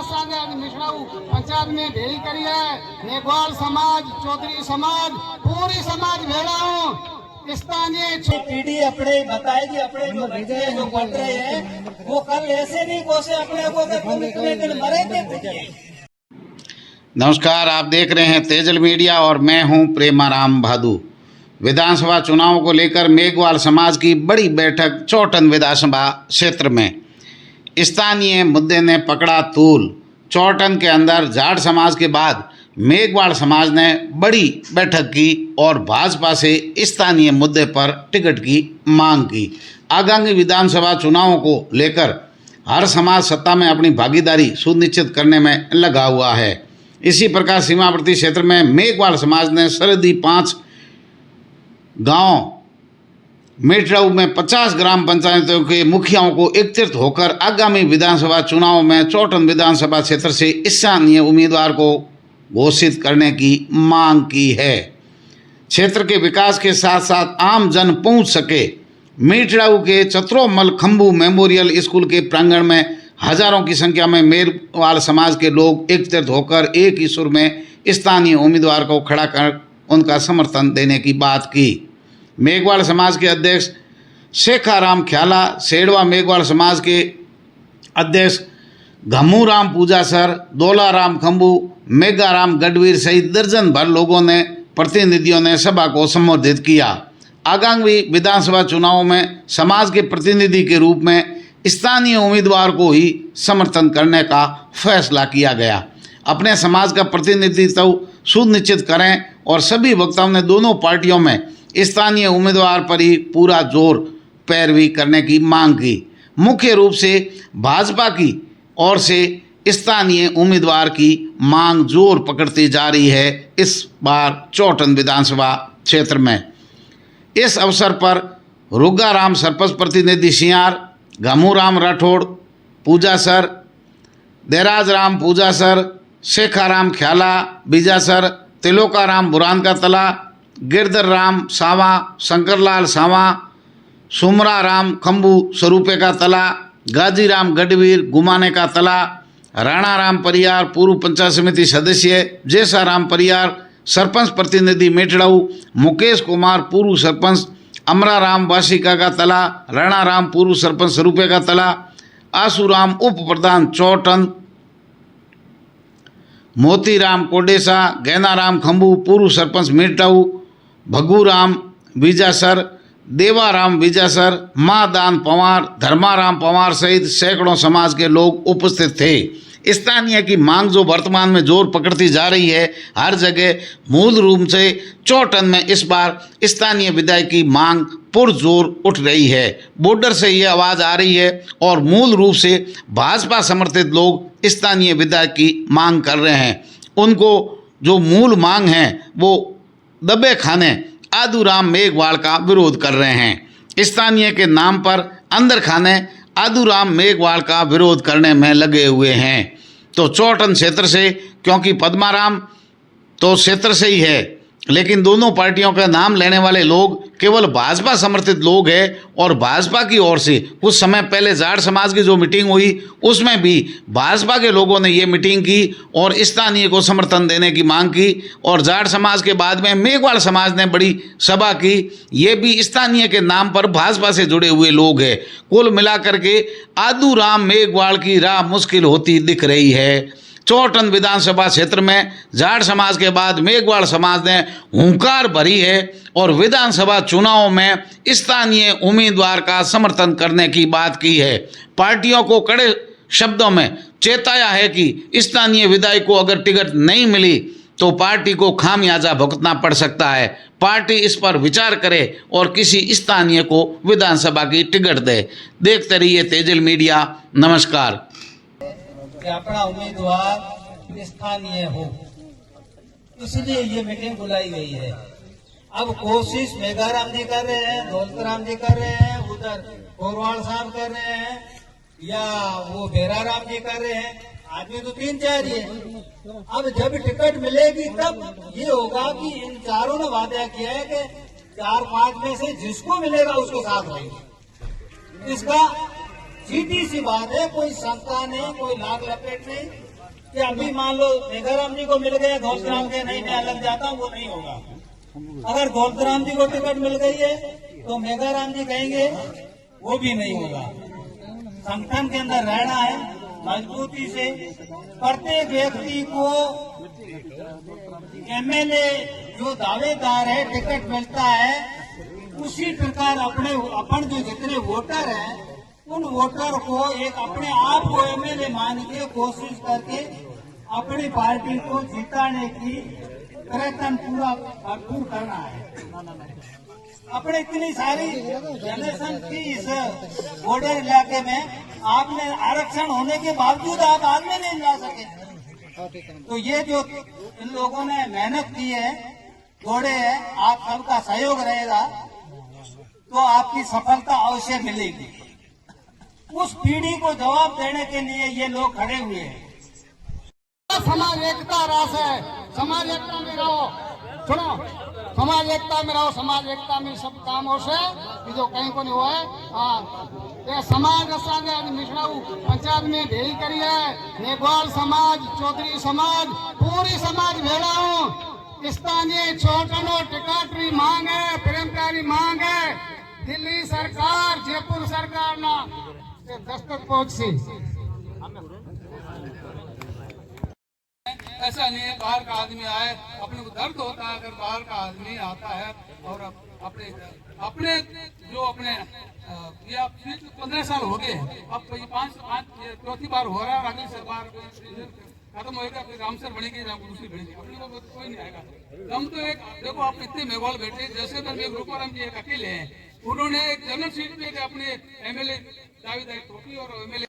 सागे मिश्राऊ पंचायत में भेड़ी करी है। नेगवाल समाज, चौधरी समाज, पूरी समाज भेड़ा हूँ। स्थानीय पीढ़ी अपने बताएगी, अपने जो बच्चे जो पढ़ रहे हैं वो कल ऐसे नहीं कोसे अपने को दिन मरेंगे। नमस्कार, आप देख रहे हैं तेजल मीडिया और मैं हूं प्रेमाराम भादु। विधानसभा चुनाव को लेकर मेघवाल समाज की बड़ी बैठक चौटन विधानसभा क्षेत्र में। स्थानीय मुद्दे ने पकड़ा तूल। चौटन के अंदर जाट समाज के बाद मेघवाल समाज ने बड़ी बैठक की और भाजपा से स्थानीय मुद्दे पर टिकट की मांग की। आगामी विधानसभा चुनावों को लेकर हर समाज सत्ता में अपनी भागीदारी सुनिश्चित करने में लगा हुआ है। इसी प्रकार सीमावर्ती क्षेत्र में मेघवाल समाज ने सरहदी 5 गांव मेट्राऊ में 50 ग्राम पंचायतों के मुखियाओं को एकत्रित होकर आगामी विधानसभा चुनाव में चौटन विधानसभा क्षेत्र से स्थानीय उम्मीदवार को घोषित करने की मांग की है। क्षेत्र के विकास के साथ साथ आम जन पहुंच सके। मेट्राऊ के चतरोमल खंबू मेमोरियल स्कूल के प्रांगण में हजारों की संख्या में मेघवाल समाज के लोग एकत्रित होकर एक ही सुर में स्थानीय उम्मीदवार को खड़ा कर उनका समर्थन देने की बात की। मेघवाल समाज के अध्यक्ष शेखाराम ख्याला, सेड़वा मेघवाल समाज के अध्यक्ष घमूराम पूजासर, दोलाराम खंबू, मेघाराम गढ़वीर सहित दर्जन भर लोगों ने प्रतिनिधियों ने सभा को संबोधित किया। आगामी विधानसभा चुनाव में समाज के प्रतिनिधि के रूप में स्थानीय उम्मीदवार को ही समर्थन करने का फैसला किया गया। अपने समाज का प्रतिनिधित्व सुनिश्चित करें और सभी वक्ताओं ने दोनों पार्टियों में स्थानीय उम्मीदवार पर ही पूरा जोर पैरवी करने की मांग की। मुख्य रूप से भाजपा की ओर से स्थानीय उम्मीदवार की मांग जोर पकड़ती जा रही है इस बार चौटन विधानसभा क्षेत्र में। इस अवसर पर रुग्गाराम सरपंच प्रतिनिधि सियार, घमूराम राठौड़ पूजासर, देराजराम पूजासर, शेखाराम ख्याला बीजासर, तिलोकाराम बुरान का तला, गिरधर राम सावा, शंकरलाल सावा, सुमरा राम खंबू स्वरूपे का तला, गाजीराम गढ़वीर गुमाने का तला, राणा राम परियार पूर्व पंचायत समिति सदस्य, जैसा राम परियार सरपंच प्रतिनिधि मेटड़ाऊ, मुकेश कुमार पूर्व सरपंच, अमरा राम वासिका का तला, राणा राम पूर्व सरपंच स्वरूपे का तला, आसूराम उप प्रधान चौटन, मोतीराम कोडेसा, गैनाराम खंबू पूर्व सरपंच मेटाऊ, भगूराम बीजासर, देवाराम बीजासर, मादान पवार, धर्माराम पवार सहित सैकड़ों समाज के लोग उपस्थित थे। स्थानीय की मांग जो वर्तमान में जोर पकड़ती जा रही है, हर जगह मूल रूप से चौटन में इस बार स्थानीय विधायक की मांग पुरजोर उठ रही है। बॉर्डर से ये आवाज़ आ रही है और मूल रूप से भाजपा समर्थित लोग स्थानीय विधायक की मांग कर रहे हैं। उनको जो मूल मांग है वो दबे खाने आदूराम मेघवाल का विरोध कर रहे हैं। स्थानीय के नाम पर अंदर खाने आदूराम मेघवाल का विरोध करने में लगे हुए हैं। तो चौटन क्षेत्र से, क्योंकि पद्माराम तो क्षेत्र से ही है, लेकिन दोनों पार्टियों का नाम लेने वाले लोग केवल भाजपा समर्थित लोग हैं। और भाजपा की ओर से कुछ समय पहले जाट समाज की जो मीटिंग हुई उसमें भी भाजपा के लोगों ने ये मीटिंग की और स्थानीय को समर्थन देने की मांग की। और जाट समाज के बाद में मेघवाल समाज ने बड़ी सभा की। ये भी स्थानीय के नाम पर भाजपा से जुड़े हुए लोग हैं। कुल मिलाकर के आदूराम मेघवाल की राह मुश्किल होती दिख रही है। चौटन विधानसभा क्षेत्र में जाट समाज के बाद मेघवाल समाज ने हुंकार भरी है और विधानसभा चुनाव में स्थानीय उम्मीदवार का समर्थन करने की बात की है। पार्टियों को कड़े शब्दों में चेताया है कि स्थानीय विधायक को अगर टिकट नहीं मिली तो पार्टी को खामियाजा भुगतना पड़ सकता है। पार्टी इस पर विचार करे और किसी स्थानीय को विधानसभा की टिकट दे। देखते रहिए तेजल मीडिया। नमस्कार। कि अपना उम्मीदवार स्थानीय हो, इसलिए ये मीटिंग बुलाई गई है। अब कोशिश मेघाराम जी कर रहे हैं, दौलतराम जी कर रहे हैं, उधर कोरवाल साहब कर रहे हैं, या वो बेराराम जी कर रहे हैं। आदमी तो 3-4 ही है। अब जब टिकट मिलेगी तब ये होगा कि इन चारों ने वादा किया है कि 4-5 में से जिसको मिलेगा उसके साथ रहेंगे। इसका सीधी सी बात है, कोई संस्था नहीं, कोई लाग लपेट नहीं। कि अभी मान लो मेघाराम जी को मिल गया दौलतराम के नहीं मैं अलग जाता हूँ, वो नहीं होगा। अगर दौलतराम जी को टिकट मिल गई है तो मेघाराम जी कहेंगे वो भी नहीं होगा। संगठन के अंदर रहना है मजबूती से। प्रत्येक व्यक्ति को एमएलए जो दावेदार है टिकट मिलता है, उसी प्रकार अपन जो जितने वोटर हैं उन वोटर को एक अपने आप को एमएलए मान के कोशिश करके अपनी पार्टी को जिताने की प्रयत्न पूरा भरपूर करना है। अपने इतनी सारी जनरेशन की इस बॉर्डर इलाके में आपने आरक्षण होने के बावजूद आप आगे नहीं जा सके। तो ये जो इन लोगों ने मेहनत की है, दौड़े हैं, आप सबका सहयोग रहेगा तो आपकी सफलता अवश्य मिलेगी। उस पीढ़ी को जवाब देने के लिए ये लोग खड़े हुए हैं। समाज एकता रास है, समाज एकता में रहो। सुनो, समाज एकता में रहो, समाज एकता में सब काम हो से जो कहीं को नहीं हुआ है। हाँ, समाज असांजे मिश्राऊ पंचायत में ढेरी करी है। मेघवाल समाज, चौधरी समाज, पूरी समाज भेड़ा हूँ। स्थानीय छोटनो टिकट री मांग है, प्रेमकारी मांग है। दिल्ली सरकार, जयपुर सरकार ना दस्तक पहुंच सी। ऐसा नहीं है बाहर का आदमी आए, अपने को दर्द होता है अगर बाहर का आदमी आता है और अपने जो अपने ये आप 15 साल हो गए, अब ये 5 चौथी बार हो रहा है। अगली सरकार खत्म होएगा, फिर रामसर बनेगी, दूसरी बनेगी, अपने को कोई नहीं आएगा। हम तो एक देखो, आप इतने मेघवाल बैठे, जैसे में रूपाराम जी एक अकेले हैं, उन्होंने एक जनरल सीट पे अपने एमएलए दावेदारी ठोकी और एमएलए